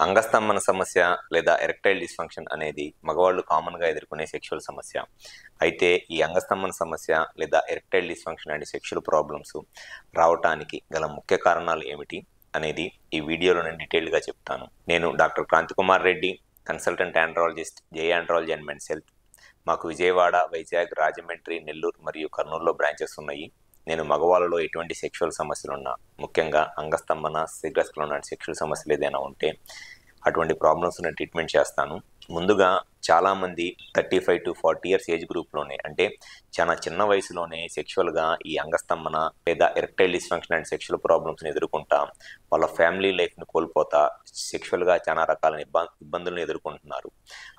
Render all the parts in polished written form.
అంగస్తంభన సమస్య లేదా erectile dysfunction అనేది మగవాళ్ళు కామన్గా ఎదుర్కొనే సెక్షువల్ సమస్య. అయితే ఈ అంగస్తంభన సమస్య లేదా erectile dysfunction and sexual problems రావటానికి గల ముఖ్య కారణాలు ఏమిటి అనేది ఈ వీడియోలో నేను డీటెయిల్గా చెప్తాను. నేను doctor Krantikumar Reddy, consultant andrologist, J andrology and men's health. మాకు విజయవాడ, వైజాగ్, రాజమండ్రి, నెల్లూరు మరియు కర్నూలులో బ్రాంచెస్ ఉన్నాయి. నేను మగవాళ్ళలో ఎటువంటి సెక్షువల్ సమస్యలున్నా, ముఖ్యంగా అంగస్తంభన, శీఘ్రస్ఖలనం లాంటి సెక్షువల్ సమస్యలు ఏదైనా ఉంటే అటువంటి ప్రాబ్లమ్స్ నేను ట్రీట్మెంట్ చేస్తాను. ముందుగా చాలామంది 35 to 40 ఇయర్స్ ఏజ్ గ్రూప్లోనే, అంటే చాలా చిన్న వయసులోనే సెక్షువల్గా ఈ అంగస్తంభన లేదా ఎరెక్టైల్ డిస్ఫంక్షన్ అండ్ సెక్షువల్ ప్రాబ్లమ్స్ని ఎదుర్కొంటా వాళ్ళ ఫ్యామిలీ లైఫ్ని కోల్పోతా సెక్షువల్గా చాలా రకాల ఇబ్బందులను ఎదుర్కొంటున్నారు.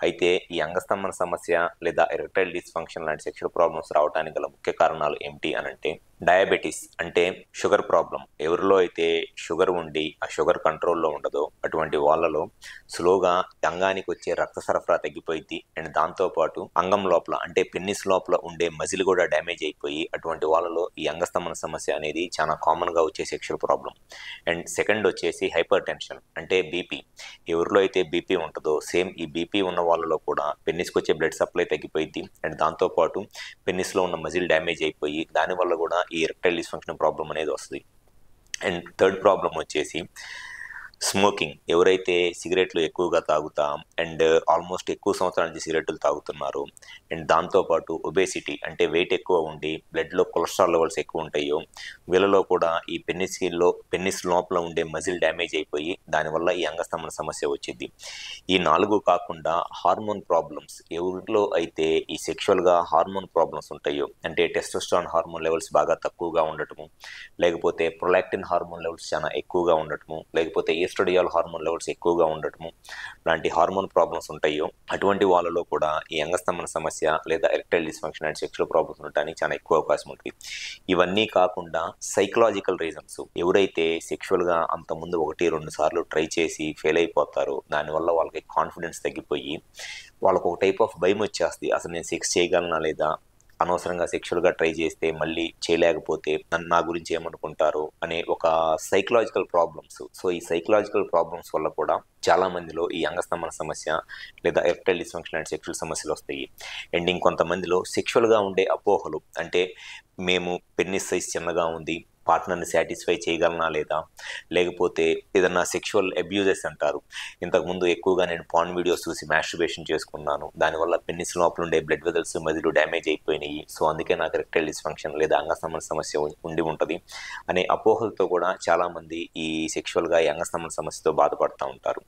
అయితే ఈ అంగస్తంభన సమస్య లేదా ఎరెక్టైల్ డిస్ఫంక్షన్ లాంటి సెక్షువల్ ప్రాబ్లమ్స్ రావడానికి గల ముఖ్య కారణాలు ఏమిటి అని అంటే, డయాబెటీస్ అంటే షుగర్ ప్రాబ్లం. ఎవరిలో అయితే షుగర్ ఉండి ఆ షుగర్ కంట్రోల్లో ఉండదో అటువంటి వాళ్ళలో స్లోగా అంగానికి వచ్చే రక్త సరఫరా తగ్గిపోయింది. అండ్ దాంతోపాటు అంగం లోపల అంటే పెన్నిస్ లోపల ఉండే మజిల్ కూడా డ్యామేజ్ అయిపోయి అటువంటి వాళ్ళలో ఈ అంగస్తంభన సమస్య అనేది చాలా కామన్గా వచ్చే సెక్షువల్ ప్రాబ్లం. అండ్ సెకండ్ వచ్చేసి హైపర్ టెన్షన్ అంటే బీపీ. ఎవరిలో అయితే బీపీ ఉంటుందో సేమ్ ఈ బీపీ ఉన్న వాళ్ళలో కూడా పెన్నిస్కి వచ్చే బ్లడ్ సప్లై తగ్గిపోయింది. అండ్ దాంతోపాటు పెన్నిస్లో ఉన్న మజిల్ డ్యామేజ్ అయిపోయి దానివల్ల కూడా ఈ ఎరెక్టైల్ డిస్ఫంక్షన్ ప్రాబ్లం అనేది వస్తుంది. అండ్ థర్డ్ ప్రాబ్లం వచ్చేసి స్మోకింగ్. ఎవరైతే సిగరెట్లు ఎక్కువగా తాగుతా అండ్ ఆల్మోస్ట్ ఎక్కువ సంవత్సరాల నుంచి సిగరెట్లు తాగుతున్నారు, అండ్ దాంతోపాటు ఒబేసిటీ అంటే వెయిట్ ఎక్కువ ఉండి బ్లడ్లో కొలెస్ట్రాల్ లెవెల్స్ ఎక్కువ ఉంటాయో వీళ్ళలో కూడా ఈ పెన్నిస్ లోపల ఉండే మజిల్ డ్యామేజ్ అయిపోయి దానివల్ల ఈ అంగస్తంభన సమస్య వచ్చింది. ఈ 4 కాకుండా హార్మోన్ ప్రాబ్లమ్స్, ఎవరిలో అయితే ఈ సెక్షువల్గా హార్మోన్ ప్రాబ్లమ్స్ ఉంటాయో అంటే టెస్టోస్టెరాన్ హార్మోన్ లెవెల్స్ బాగా తక్కువగా ఉండటము, లేకపోతే ప్రొలాక్టిన్ హార్మోన్ లెవెల్స్ చాలా ఎక్కువగా ఉండటము, లేకపోతే ఈస్ట్రోడియాల్ హార్మోన్ లెవెల్స్ ఎక్కువగా ఉండటము లాంటి హార్మోన్ ప్రాబ్లమ్స్ ఉంటాయో అటువంటి వాళ్ళలో కూడా ఈ అంగస్తంభన సమస్య లేదా erectile dysfunction and sexual problems ఉండడానికి చాలా ఎక్కువ అవకాశం ఉంటుంది. ఇవన్నీ కాకుండా సైకలాజికల్ రీజన్స్, ఎవరైతే సెక్షువల్గా అంతకుముందు 1-2 సార్లు ట్రై చేసి ఫెయిల్ అయిపోతారో దానివల్ల వాళ్ళకి కాన్ఫిడెన్స్ తగ్గిపోయి వాళ్ళకు ఒక టైప్ ఆఫ్ భయం వచ్చేస్తుంది. అసలు నేను సెక్స్ చేయగలనా లేదా, అనవసరంగా సెక్షువల్గా ట్రై చేస్తే మళ్ళీ చేయలేకపోతే నా గురించి ఏమనుకుంటారు అనే ఒక సైకలాజికల్ ప్రాబ్లమ్స్. సో ఈ సైకలాజికల్ ప్రాబ్లమ్స్ వల్ల కూడా చాలా మందిలో ఈ అంగస్తంభన సమస్య లేదా ఎరెక్టైల్ డిస్ఫంక్షన్ అండ్ సెక్షువల్ సమస్యలు వస్తాయి. అండ్ ఇంకొంతమందిలో సెక్షువల్గా ఉండే అపోహలు, అంటే మేము పెన్నిస్ సైజ్ చిన్నగా ఉంది, పార్ట్నర్ని సాటిస్ఫై చేయగలనా లేదా, లేకపోతే ఏదన్నా సెక్షువల్ అబ్యూజెస్ అంటారు. ఇంతకుముందు ఎక్కువగా నేను పార్న్ వీడియోస్ చూసి మాస్టర్బేషన్ చేసుకున్నాను, దానివల్ల పెన్నిస్ లోపల ఉండే బ్లడ్ వెజల్స్ మధ్యలో డ్యామేజ్ అయిపోయినాయి, సో అందుకే నాకు ఎరెక్టైల్ డిస్ఫంక్షన్ లేదా అంగస్తంభన సమస్య ఉండి ఉంటుంది అనే అపోహలతో కూడా చాలామంది ఈ సెక్షువల్గా ఈ అంగస్తంభన సమస్యతో బాధపడుతూ ఉంటారు.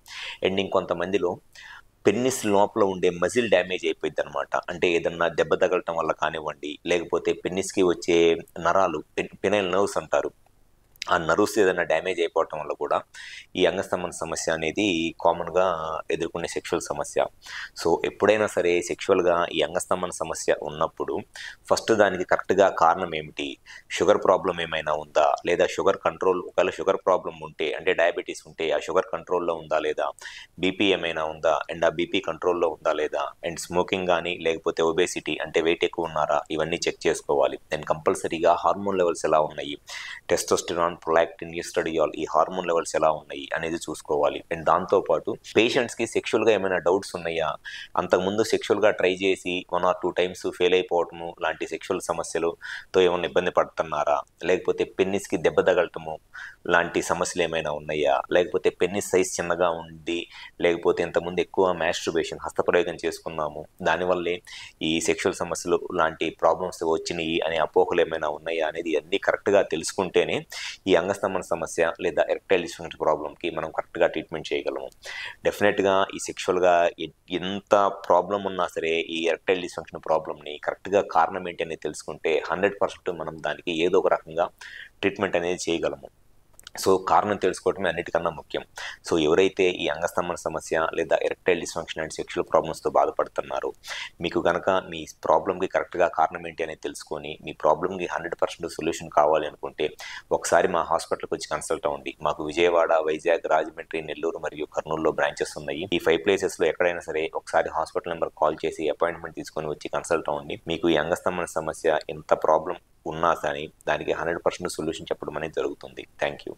అండ్ ఇంకొంతమందిలో పెన్నిస్ లోపల ఉండే మజిల్ డ్యామేజ్ అయిపోయింది అనమాట. అంటే ఏదన్నా దెబ్బ తగలటం వల్ల కానివ్వండి, లేకపోతే పెన్నిస్కి వచ్చే నరాలు, పెనైల్ నర్వ్స్ అంటారు, ఆ నర్వ్స్ ఏదైనా డ్యామేజ్ అయిపోవటం వల్ల కూడా ఈ అంగస్తంభన సమస్య అనేది కామన్గా ఎదుర్కొనే సెక్షువల్ సమస్య. సో ఎప్పుడైనా సరే సెక్షువల్గా ఈ అంగస్తంభన సమస్య ఉన్నప్పుడు ఫస్ట్ దానికి కరెక్ట్గా కారణం ఏమిటి, షుగర్ ప్రాబ్లం ఏమైనా ఉందా లేదా షుగర్ కంట్రోల్, ఒకవేళ షుగర్ ప్రాబ్లం ఉంటే అంటే డయాబెటీస్ ఉంటే ఆ షుగర్ కంట్రోల్లో ఉందా లేదా, బీపీ ఏమైనా ఉందా అండ్ ఆ బీపీ కంట్రోల్లో ఉందా లేదా, అండ్ స్మోకింగ్ కానీ లేకపోతే ఒబేసిటీ అంటే వెయిట్ ఎక్కువ ఉన్నారా, ఇవన్నీ చెక్ చేసుకోవాలి. అండ్ కంపల్సరీగా హార్మోన్ లెవెల్స్ ఎలా ఉన్నాయి, టెస్టోస్టెరాన్, ప్రొలాక్టిన్, ఈస్ట్రోడియాల్ ఈ హార్మోన్ లెవెల్స్ ఎలా ఉన్నాయి అనేది చూసుకోవాలి. అండ్ దాంతోపాటు పేషెంట్స్కి సెక్షువల్గా ఏమైనా డౌట్స్ ఉన్నాయా, అంతకుముందు సెక్షువల్గా ట్రై చేసి 1 or 2 times ఫెయిల్ అయిపోవటము లాంటి సెక్షువల్ సమస్యలతో ఏమైనా ఇబ్బంది పడుతున్నారా, లేకపోతే పెన్నిస్కి దెబ్బ తగలటము లాంటి సమస్యలు ఏమైనా ఉన్నాయా, లేకపోతే పెన్నిస్ సైజ్ చిన్నగా ఉండి, లేకపోతే ఇంతకుముందు ఎక్కువ మాస్టర్బేషన్ హస్తప్రయోగం చేసుకున్నాము దానివల్లే ఈ సెక్షువల్ సమస్యలు లాంటి ప్రాబ్లమ్స్ వచ్చినాయి అనే అపోహలు ఏమైనా ఉన్నాయా అనేది అన్నీ కరెక్ట్గా తెలుసుకుంటేనే ఈ అంగస్తంభన సమస్య లేదా ఎరెక్టైల్ డిస్ఫంక్షన్ ప్రాబ్లంకి మనం కరెక్ట్గా ట్రీట్మెంట్ చేయగలము. డెఫినెట్గా ఈ సెక్షువల్గా ఎంత ప్రాబ్లం ఉన్నా సరే ఈ ఎరెక్టైల్ డిస్ఫంక్షన్ ప్రాబ్లమ్ని కరెక్ట్గా కారణం ఏంటి అనేది తెలుసుకుంటే 100% మనం దానికి ఏదో ఒక రకంగా ట్రీట్మెంట్ అనేది చేయగలము. సో కారణం తెలుసుకోవటమే అన్నిటికన్నా ముఖ్యం. సో ఎవరైతే ఈ అంగస్తంభన సమస్య లేదా ఎరెక్టైల్ డిస్ఫంక్షన్ అండ్ సెక్షువల్ ప్రాబ్లమ్స్తో బాధపడుతున్నారో, మీకు కనుక మీ ప్రాబ్లంకి కరెక్ట్గా కారణం ఏంటి అనేది తెలుసుకొని మీ ప్రాబ్లంకి 100% సొల్యూషన్ కావాలి అనుకుంటే ఒకసారి మా హాస్పిటల్కి వచ్చి కన్సల్ట్ అవ్వండి. మాకు విజయవాడ, వైజాగ్, రాజమండ్రి, నెల్లూరు మరియు కర్నూలులో బ్రాంచెస్ ఉన్నాయి. ఈ 5 places ఎక్కడైనా సరే ఒకసారి హాస్పిటల్ నెంబర్ కాల్ చేసి అపాయింట్మెంట్ తీసుకొని వచ్చి కన్సల్ట్ అవ్వండి. మీకు ఈ అంగస్తంభన సమస్య ఎంత ప్రాబ్లం ఉన్నా కానీ దానికి 100% సొల్యూషన్ చెప్పడం అనేది జరుగుతుంది. Thank you.